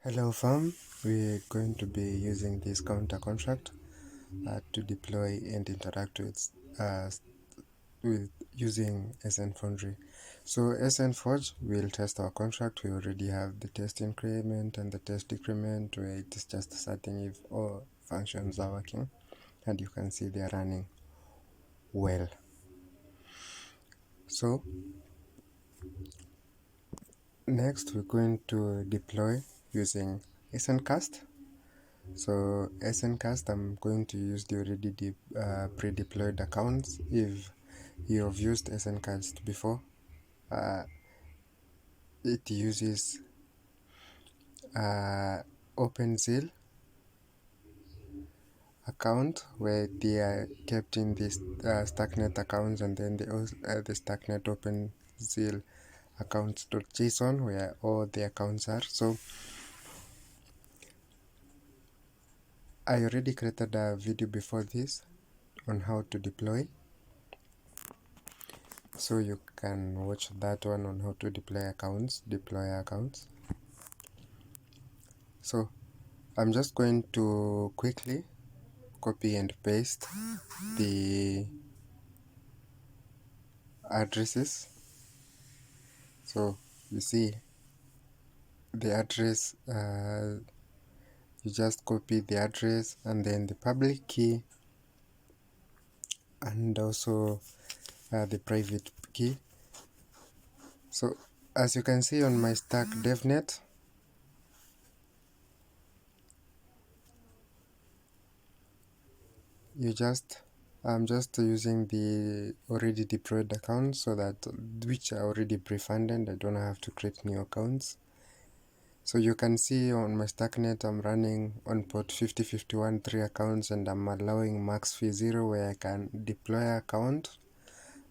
Hello fam, we're going to be using this counter contract to deploy and interact with using SN Foundry. So SN Forge will test our contract. We already have the test increment and the test decrement where it is just starting if all functions are working, and you can see they are running well. So next we're going to deploy using sncast. So sncast, I'm going to use the already pre-deployed accounts. If you have used sncast before, it uses OpenZeal account where they are kept in this Starknet accounts, and then the Starknet OpenZeal accounts.json where all the accounts are. So I already created a video before this on how to deploy, so you can watch that one on how to deploy accounts. So I'm just going to quickly copy and paste the addresses. So you see the address, you just copy the address and then the public key and also the private key. So as you can see on my stack devnet, I'm just using the already deployed accounts, so that which are already pre-funded. I don't have to create new accounts. So you can see on my Starknet I'm running on port 5051 3 accounts, and I'm allowing max fee 0 where I can deploy account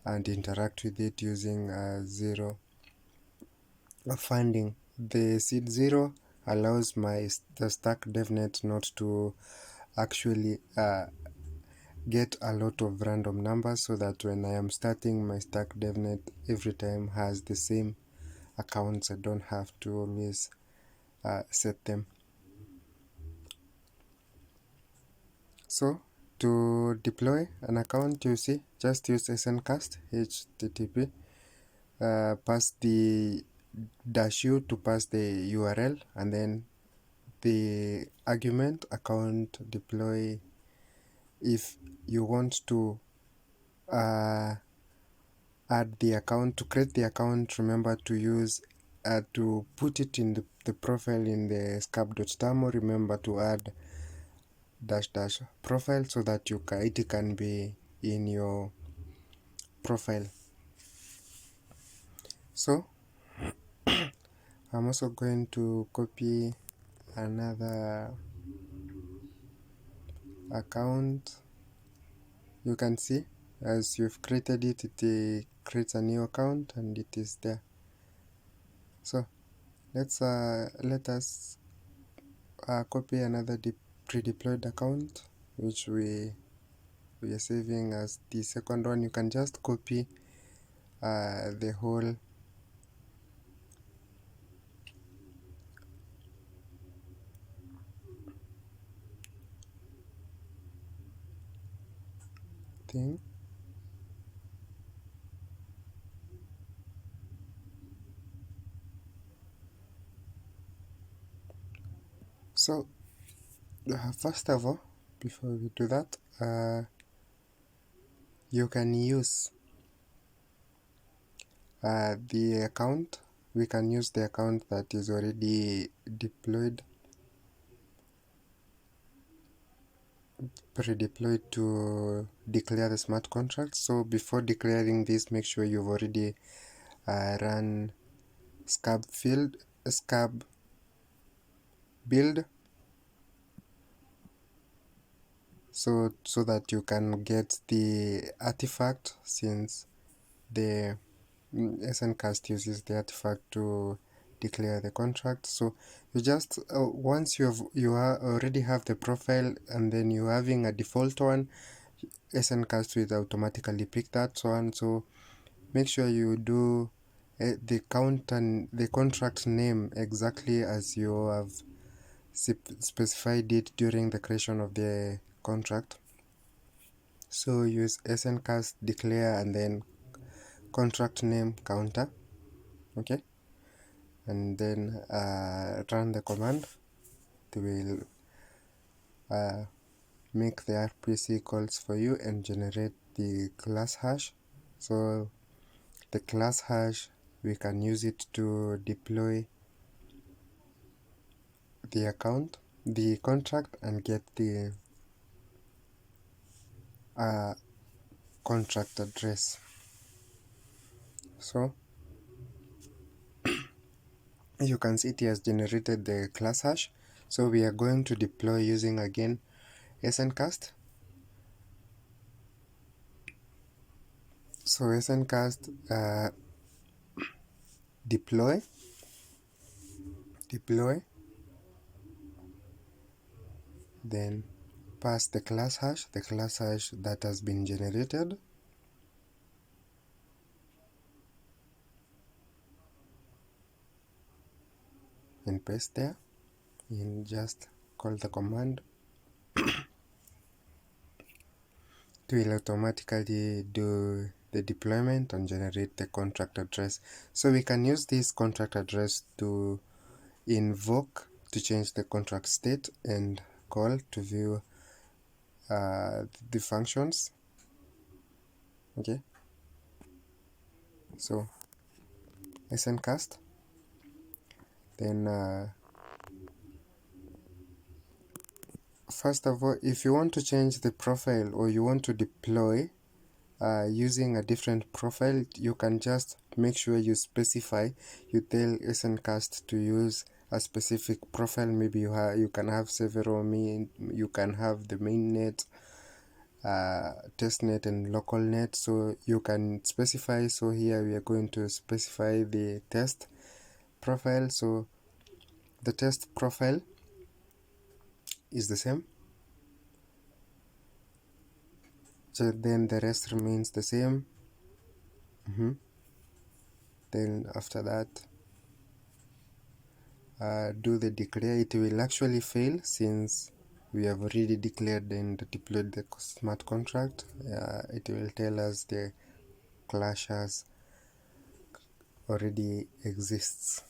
and interact with it using 0 funding. The seed 0 allows the Stack devnet not to actually get a lot of random numbers, so that when I am starting my Stack devnet, every time has the same accounts. I don't have to always set them. So to deploy an account, you see, just use sncast http, pass the -u to pass the URL, and then the argument account deploy. If you want to add the account, to create the account, remember to use to put it in the profile in the scap.tamo. Remember to add --profile so that it can be in your profile. So I'm also going to copy another account. You can see as you've created it, it creates a new account and it is there. So let us copy another pre-deployed account, which we are saving as the second one. You can just copy the whole thing. So first of all, before we do that, you can use the account. We can use the account that is already deployed, pre-deployed, to declare the smart contract. So before declaring this, make sure you've already run scab build, so that you can get the artifact, since the sncast uses the artifact to declare the contract. So you just once you already have the profile, and then you're having a default one, sncast will automatically pick that one. So make sure you do the count and the contract name exactly as you have specified it during the creation of the contract. So use sncast declare and then contract name counter, okay, and then run the command. It will make the RPC calls for you and generate the class hash. So the class hash, we can use it to deploy the account, the contract, and get the contract address. So you can see it has generated the class hash. So we are going to deploy using again sncast. So sncast deploy, then pass the class hash that has been generated, and paste there, and just call the command. It will automatically do the deployment and generate the contract address. So we can use this contract address to invoke to change the contract state and call to view the functions, okay. So sncast, then first of all, if you want to change the profile or you want to deploy using a different profile, you can just make sure you specify, you tell sncast to use a specific profile. Maybe you can have several you can have the mainnet, testnet, and local net, so you can specify. So here we are going to specify the test profile. So the test profile is the same, so then the rest remains the same. Then after that, do the declare. It will actually fail since we have already declared and deployed the smart contract. It will tell us the clash has already exists.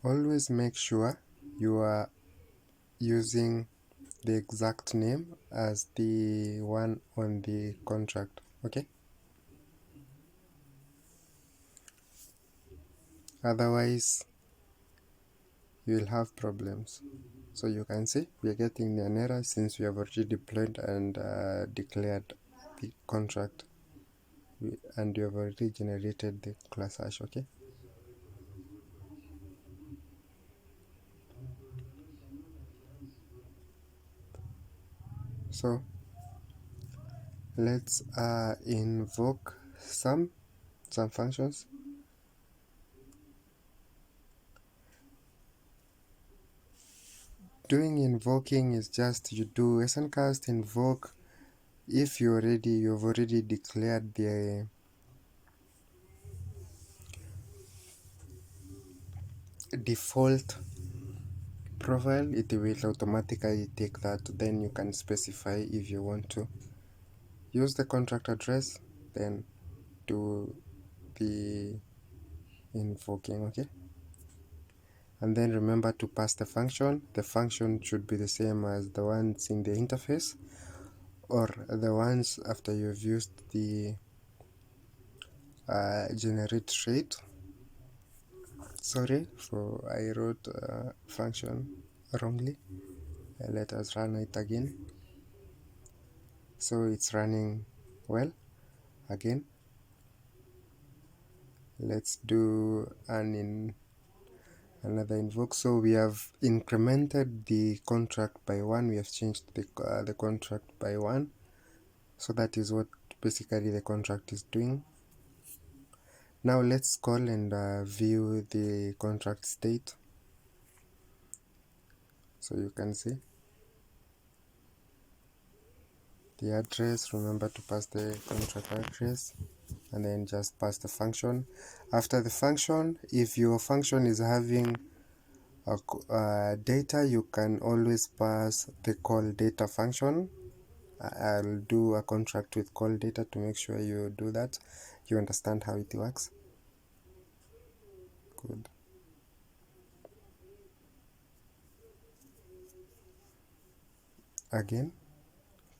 Always make sure you are using the exact name as the one on the contract, okay. Otherwise you will have problems. So you can see we are getting an error since we have already deployed and declared the contract, and you have already generated the class hash, okay. So let's invoke some functions. Doing invoking is just you do sncast invoke if you've already declared the default profile. It will automatically take that. Then you can specify if you want to use the contract address, then do the invoking, okay. And then remember to pass the function. The function should be the same as the ones in the interface or the ones after you've used the generate rate. Sorry, so I wrote function wrongly. Let us run it again. So it's running well. Again, let's do another invoke. So we have incremented the contract by 1. We have changed the contract by 1. So that is what basically the contract is doing. Now let's call and view the contract state. So you can see the address. Remember to pass the contract address. and then just pass the function. After the function, if your function is having data, you can always pass the call data function. I'll do a contract with call data to make sure you do that. You understand how it works. Good. Again,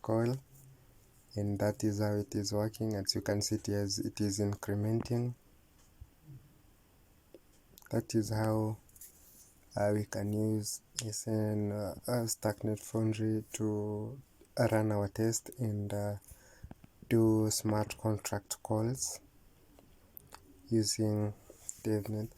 call, and that is how it is working. As you can see, it is incrementing. That is how we can use SN Starknet Foundry to run our test and do smart contract calls using DevNet.